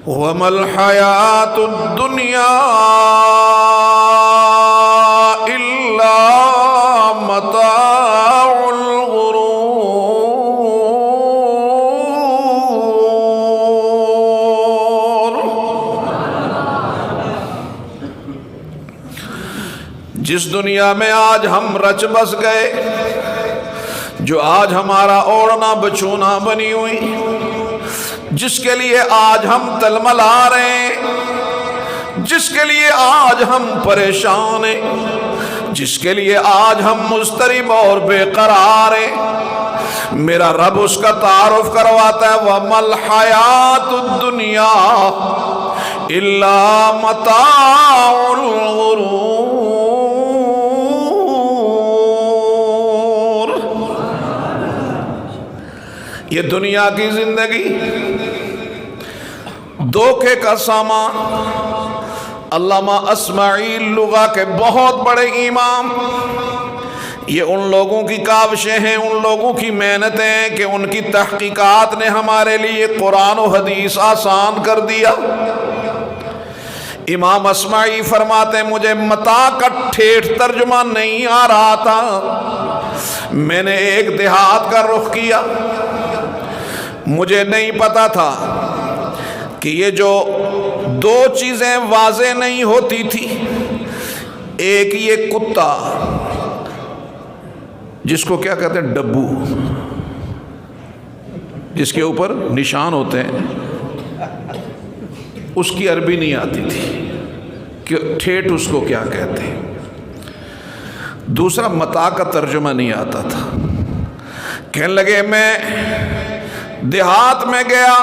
وَمَا الْحَيَاةُ الدُّنْيَا إِلَّا مَتَاعُ الْغُرُورِ۔ جس دنیا میں آج ہم رچ بس گئے، جو آج ہمارا اوڑھنا بچھونا بنی ہوئی، جس کے لیے آج ہم تلملا رہے ہیں، جس کے لیے آج ہم پریشان ہیں، جس کے لیے آج ہم مضطرب اور بے قرار ہیں، میرا رب اس کا تعارف کرواتا ہے وَمَا الْحَيَاةُ الدُّنْيَا إِلَّا مَتَاعُ الْغُرُورِ۔ یہ دنیا کی زندگی دھوکے کا سامان۔ علامہ اسماعیل لغہ کے بہت بڑے امام، یہ ان لوگوں کی کاوشیں ہیں، ان لوگوں کی محنتیں ہیں کہ ان کی تحقیقات نے ہمارے لیے قرآن و حدیث آسان کر دیا۔ امام اسماعیل فرماتے ہیں مجھے متاع کا ٹھیٹھ ترجمہ نہیں آ رہا تھا، میں نے ایک دیہات کا رخ کیا، مجھے نہیں پتا تھا کہ یہ جو دو چیزیں واضح نہیں ہوتی تھی، ایک یہ کتا جس کو کیا کہتے ہیں ڈبو، جس کے اوپر نشان ہوتے ہیں، اس کی عربی نہیں آتی تھی کہ ٹھیٹھ اس کو کیا کہتے ہیں۔ دوسرا متاع کا ترجمہ نہیں آتا تھا۔ کہنے لگے میں دیہات میں گیا،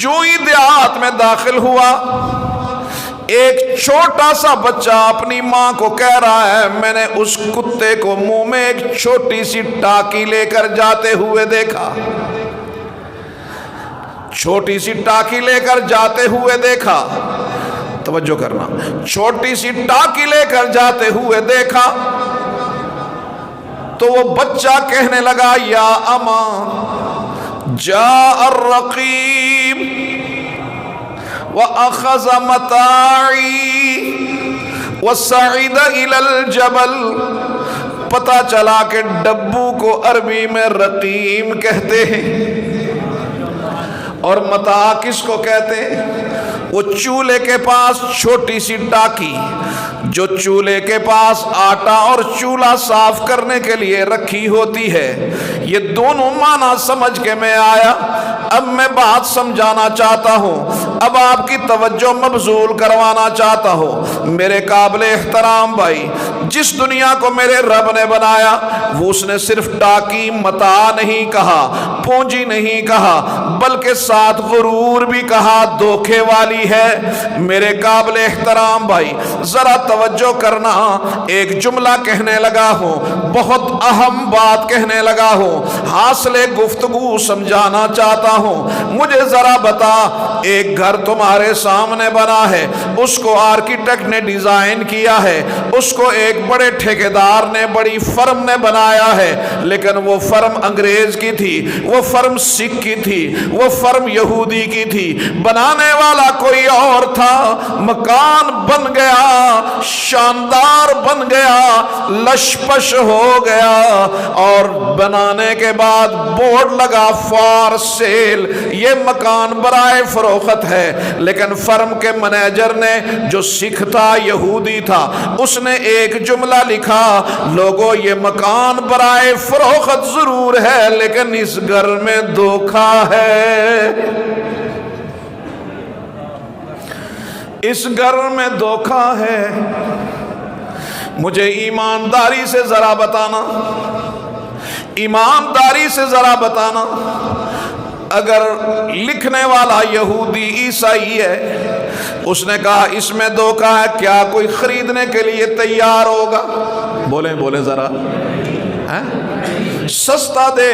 جو ہی دیہات میں داخل ہوا، ایک چھوٹا سا بچہ اپنی ماں کو کہہ رہا ہے میں نے اس کتے کو منہ میں ایک چھوٹی سی ٹاکی لے کر جاتے ہوئے دیکھا، چھوٹی سی ٹاکی لے کر جاتے ہوئے دیکھا، توجہ کرنا، چھوٹی سی ٹاکی لے کر جاتے ہوئے دیکھا۔ تو وہ بچہ کہنے لگا یا اماں جاء الرقیب وَأَخَذَ مَتَاعِي وَصَعِدَ إِلَى الْجَبَلِ۔ پتہ چلا کہ ڈبو کو عربی میں رقیم کہتے ہیں، اور متاع کس کو کہتے ہیں؟ وہ چولہے کے پاس چھوٹی سی ٹاکی جو چولہے کے پاس آٹا اور چولہا صاف کرنے کے لیے رکھی ہوتی ہے۔ یہ دونوں معنی سمجھ کے میں آیا۔ اب میں بات سمجھانا چاہتا ہوں، اب آپ کی توجہ مبذول کروانا چاہتا ہوں۔ میرے قابل احترام بھائی، جس دنیا کو میرے رب نے بنایا وہ اس نے صرف ٹاکی متاع نہیں کہا، پونجی نہیں کہا، بلکہ ساتھ غرور بھی کہا، دھوکے والی ہے۔ میرے قابل احترام بھائی ذرا توجہ کرنا، ایک جملہ کہنے لگا ہوں، بہت اہم بات کہنے لگا ہوں، حاصل گفتگو سمجھانا چاہتا ہوں۔ مجھے ذرا بتا، ایک گھر تمہارے سامنے بنا ہے، اس کو آرکیٹیکٹ نے ڈیزائن کیا ہے، اس کو ایک بڑے ٹھیکیدار نے، بڑی فرم نے بنایا ہے، لیکن وہ فرم انگریز کی تھی، وہ فرم سکھ کی تھی، وہ فرم یہودی کی تھی، بنانے والا کوئی اور تھا، مکان بن گیا، شاندار بن گیا، لش پش ہو گیا، اور بنانے کے بعد بورڈ لگا فار سیل، یہ مکان برائے فروخت ہے، لیکن فرم کے منیجر نے جو سکھ تھا، یہودی تھا، اس نے ایک جملہ لکھا، لوگوں یہ مکان برائے فروخت ضرور ہے لیکن اس گھر میں دھوکہ ہے، اس گھر میں دھوکہ ہے۔ مجھے ایمانداری سے ذرا بتانا، ایمانداری سے ذرا بتانا، اگر لکھنے والا یہودی عیسائی ہے، اس نے کہا اس میں دھوکہ ہے، کیا کوئی خریدنے کے لیے تیار ہوگا؟ بولیں بولیں ذرا، سستا دے